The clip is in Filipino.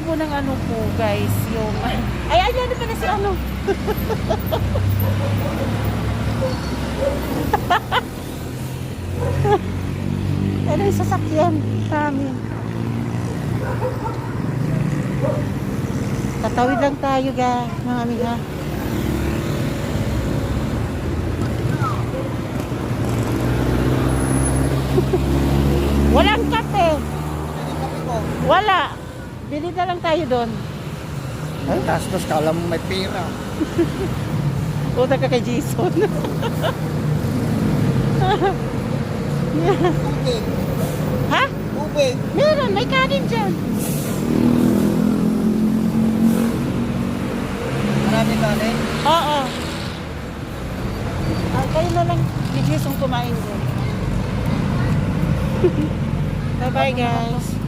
malabo ng ano po guys, yung ay ayan na pala si ano. Ano yung sasakyan namin. Tatawid lang tayo guys, mga amiga. Walang kape. Wala. Bili na lang tayo doon. Ay, tastos, kala mo may pera. Punta ka kay Jason. Tubig. Ha? Tubig. Meron, may kanin dyan. Marami kanin. Oo. Kayo na lang ni Jason kumain dyan. Bye bye guys.